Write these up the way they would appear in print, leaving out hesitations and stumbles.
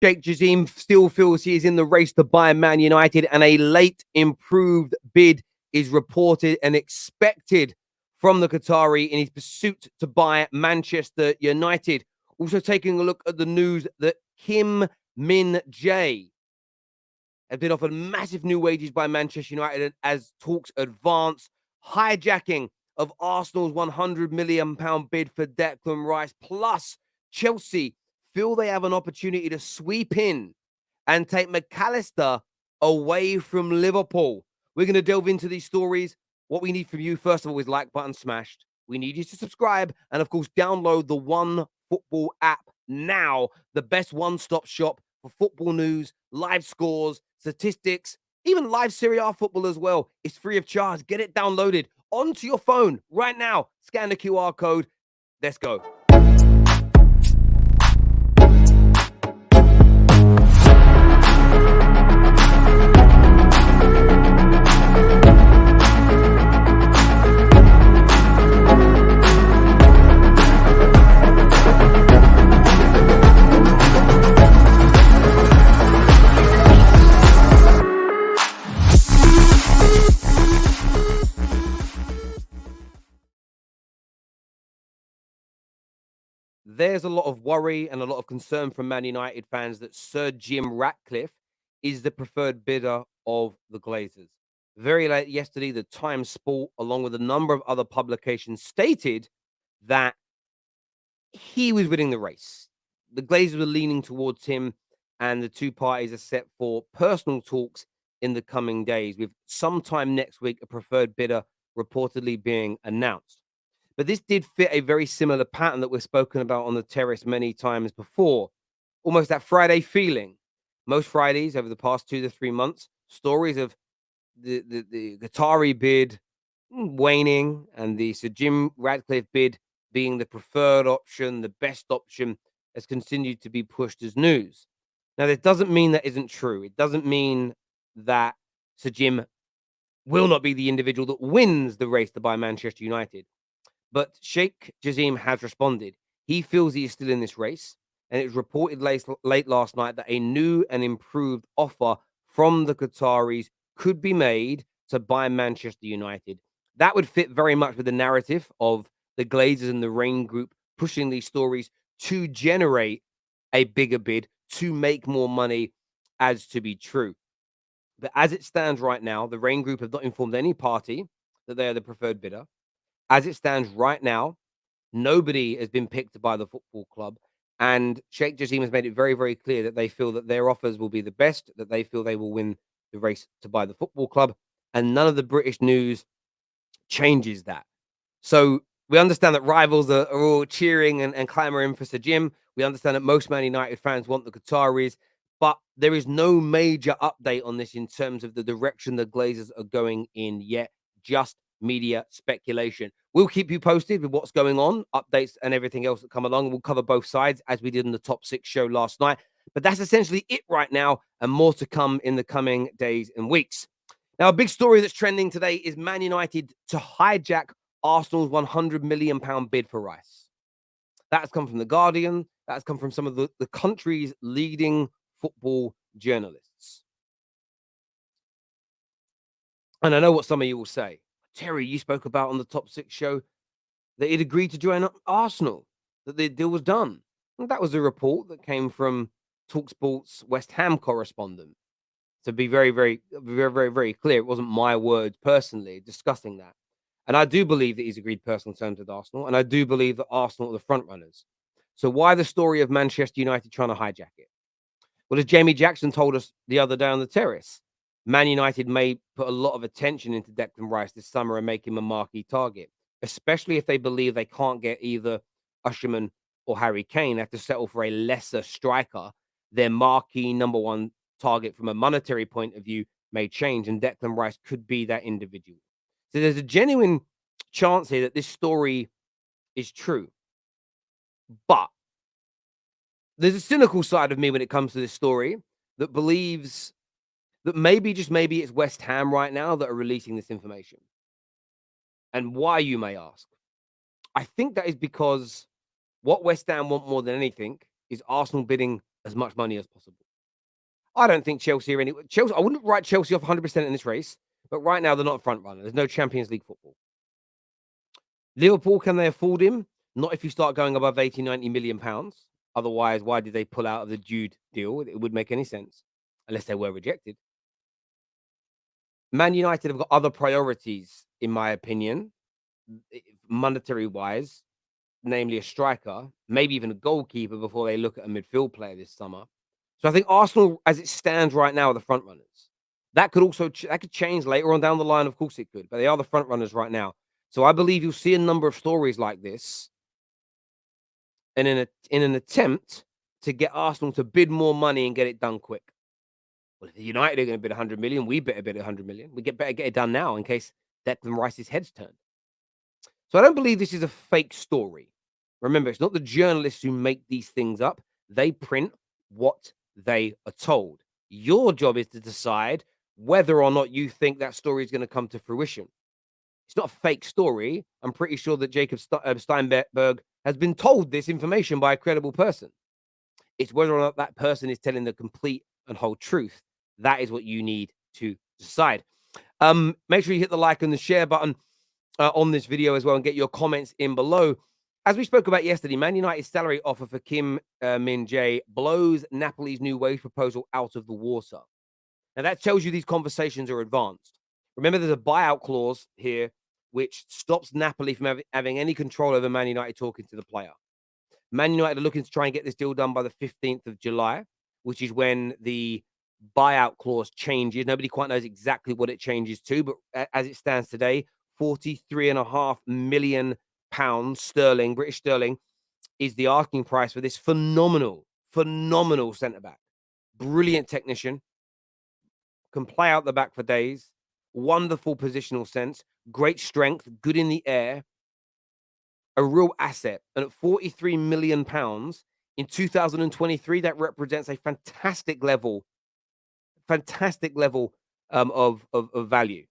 Sheikh Jassim still feels he is in the race to buy Man United, and a late improved bid is reported and expected from the Qatari in his pursuit to buy Manchester United. Also taking a look at the news that Kim Min-jae has been offered massive new wages by Manchester United as talks advance. Hijacking of Arsenal's £100 million bid for Declan Rice. Plus, Chelsea feel they have an opportunity to sweep in and take McAllister away from Liverpool. We're going to delve into these stories. What we need from you, first of all, is like button smashed. We need you to subscribe and, of course, download the One Football app now. The best one-stop shop for football news, live scores, statistics, even live Serie A football as well. It's free of charge. Get it downloaded onto your phone right now. Scan the QR code. Let's go. There's a lot of worry and a lot of concern from Man United fans that Sir Jim Ratcliffe is the preferred bidder of the Glazers. Very late yesterday, the Times Sport, along with a number of other publications, stated that he was winning the race. The Glazers were leaning towards him, and the two parties are set for personal talks in the coming days, with sometime next week a preferred bidder reportedly being announced. But this did fit a very similar pattern that we've spoken about on the Terrace many times before. Almost that Friday feeling. Most Fridays over the past 2 to 3 months, stories of the Qatari bid waning and the Sir Jim Ratcliffe bid being the preferred option, the best option, has continued to be pushed as news. Now, that doesn't mean that isn't true. It doesn't mean that Sir Jim will not be the individual that wins the race to buy Manchester United. But Sheikh Jassim has responded. He feels he is still in this race, and it was reported late last night that a new and improved offer from the Qataris could be made to buy Manchester United. That would fit very much with the narrative of the Glazers and the Rain Group pushing these stories to generate a bigger bid, to make more money, as to be true. But as it stands right now, the Rain Group have not informed any party that they are the preferred bidder. As it stands right now, nobody has been picked by the football club. And Sheikh Jassim has made it very, very clear that they feel that their offers will be the best, that they feel they will win the race to buy the football club. And none of the British news changes that. So we understand that rivals are all cheering and clamoring for Sir Jim. We understand that most Man United fans want the Qataris. But there is no major update on this in terms of the direction the Glazers are going in yet. Just media speculation. We'll keep you posted with what's going on, updates and everything else that come along. We'll cover both sides as we did in the Top 6 show last night. But that's essentially it right now, and more to come in the coming days and weeks. Now, a big story that's trending today is Man United to hijack Arsenal's £100 million bid for Rice. That has come from The Guardian. That has come from some of the country's leading football journalists. And I know what some of you will say. Terry, you spoke about on the Top 6 show that he'd agreed to join Arsenal, that the deal was done. And that was a report that came from TalkSport's West Ham correspondent. To be very, very, very, very, very clear, it wasn't my words personally discussing that. And I do believe that he's agreed personal terms with Arsenal, and I do believe that Arsenal are the front runners. So why the story of Manchester United trying to hijack it? Well, as Jamie Jackson told us the other day on the Terrace, Man United may put a lot of attention into Declan Rice this summer and make him a marquee target, especially if they believe they can't get either Usherman or Harry Kane. They have to settle for a lesser striker. Their marquee number one target from a monetary point of view may change, and Declan Rice could be that individual. So there's a genuine chance here that this story is true. But there's a cynical side of me when it comes to this story that believes that maybe, just maybe, it's West Ham right now that are releasing this information. And why, you may ask? I think that is because what West Ham want more than anything is Arsenal bidding as much money as possible. I don't think Chelsea are any Chelsea. I wouldn't write Chelsea off 100% in this race, but right now they're not a front runner. There's no Champions League football. Liverpool, can they afford him? Not if you start going above 80, 90 million pounds. Otherwise, why did they pull out of the Jude deal? It wouldn't make any sense unless they were rejected. Man United have got other priorities, in my opinion, monetary wise, namely a striker, maybe even a goalkeeper before they look at a midfield player this summer. So I think Arsenal, as it stands right now, are the front runners. That could also that could change later on down the line. Of course, it could, but they are the front runners right now. So I believe you'll see a number of stories like this, and in an attempt to get Arsenal to bid more money and get it done quick. Well, if United are going to bid 100 million, we better bid 100 million. We better get it done now in case Declan Rice's head's turned. So I don't believe this is a fake story. Remember, it's not the journalists who make these things up. They print what they are told. Your job is to decide whether or not you think that story is going to come to fruition. It's not a fake story. I'm pretty sure that Jacob Steinberg has been told this information by a credible person. It's whether or not that person is telling the complete and whole truth. That is what you need to decide. Make sure you hit the like and the share button on this video as well and get your comments in below. As we spoke about yesterday, Man United's salary offer for Kim Min-jae blows Napoli's new wage proposal out of the water. Now, that tells you these conversations are advanced. Remember, there's a buyout clause here which stops Napoli from having any control over Man United talking to the player. Man United are looking to try and get this deal done by the 15th of July, which is when the buyout clause changes. Nobody quite knows exactly what it changes to, but as it stands today, 43.5 million pounds sterling, British sterling, is the asking price for this phenomenal centre back. Brilliant technician, can play out the back for days, wonderful positional sense, great strength, good in the air, a real asset. And at 43 million pounds in 2023, that represents a fantastic level of value.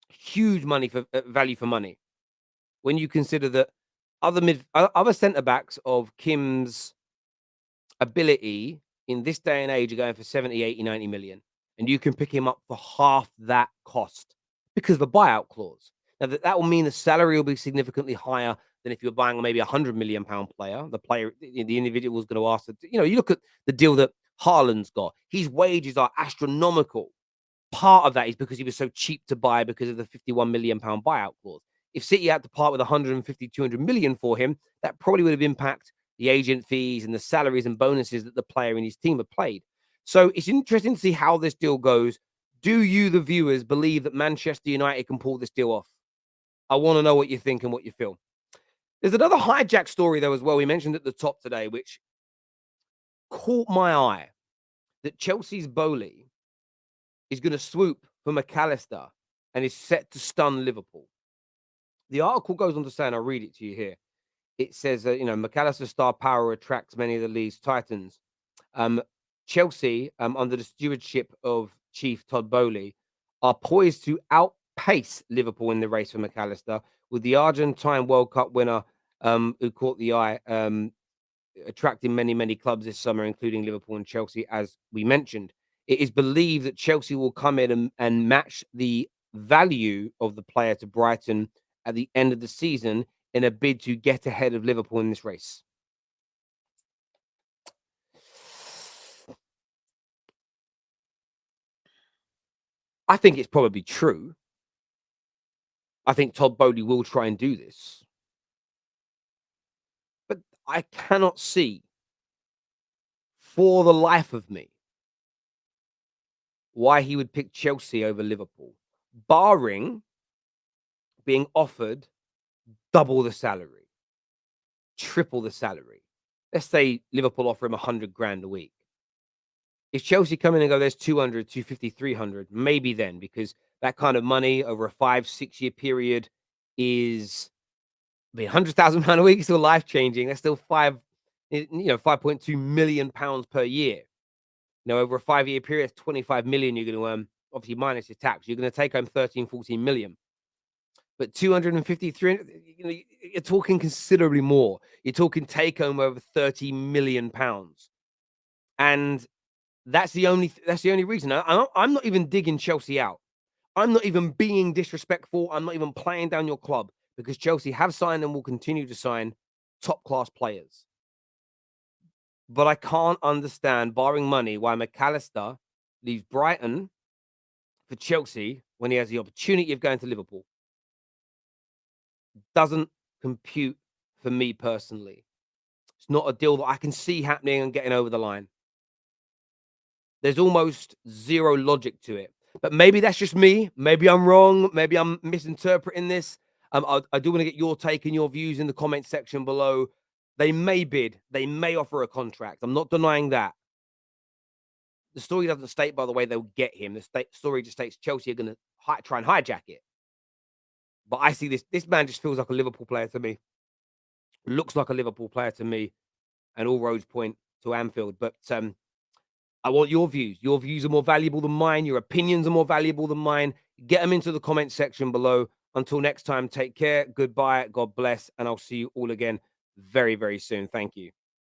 Huge money for value for money. When you consider that other centre backs of Kim's ability in this day and age are going for 70, 80, 90 million. And you can pick him up for half that cost because of the buyout clause. Now, that will mean the salary will be significantly higher than if you're buying maybe a 100 million pound player. The individual is going to ask, you look at the deal that Haaland's got. His wages are astronomical. Part of that is because he was so cheap to buy because of the 51 million pound buyout clause. If City had to part with 150, 200 million for him, that probably would have impacted the agent fees and the salaries and bonuses that the player and his team have played. So it's interesting to see how this deal goes. Do you, the viewers, believe that Manchester United can pull this deal off? I want to know what you think and what you feel. There's another hijack story, though, as well. We mentioned at the top today, which caught my eye, that Chelsea's Boehly is going to swoop for McAllister and is set to stun Liverpool. The article goes on to say, and I'll read it to you here. It says that, McAllister's star power attracts many of the league's titans. Chelsea, under the stewardship of Chief Todd Boehly, are poised to outpace Liverpool in the race for McAllister, with the Argentine World Cup winner, who caught the eye, attracting many, many clubs this summer, including Liverpool and Chelsea, as we mentioned. It is believed that Chelsea will come in and match the value of the player to Brighton at the end of the season in a bid to get ahead of Liverpool in this race. I think it's probably true. I think Todd Boehly will try and do this. But I cannot see, for the life of me, why he would pick Chelsea over Liverpool, barring being offered double the salary, triple the salary. Let's say Liverpool offer him 100 grand a week. If Chelsea come in and go, there's 200, 250, 300, maybe then, because that kind of money over a 5-6 year period is, £100,000 a week is still life changing. That's still 5.2 million pounds per year. Over a 5-year period, it's 25 million you're going to earn, obviously minus your tax. You're going to take home 13, 14 million. But 250, 300, you're talking considerably more. You're talking take home over 30 million pounds. And that's the only reason. I'm not even digging Chelsea out. I'm not even being disrespectful. I'm not even playing down your club because Chelsea have signed and will continue to sign top class players. But I can't understand, barring money, why McAllister leaves Brighton for Chelsea when he has the opportunity of going to Liverpool. Doesn't compute for me personally. It's not a deal that I can see happening and getting over the line. There's almost zero logic to it. But maybe that's just me. Maybe I'm wrong. Maybe I'm misinterpreting this. I do want to get your take and your views in the comment section below. They may bid. They may offer a contract. I'm not denying that. The story doesn't state, by the way, they'll get him. The story just states Chelsea are going to try and hijack it. But I see this. This man just feels like a Liverpool player to me. Looks like a Liverpool player to me. And all roads point to Anfield. But I want your views. Your views are more valuable than mine. Your opinions are more valuable than mine. Get them into the comment section below. Until next time, take care. Goodbye. God bless. And I'll see you all again very, very soon. Thank you.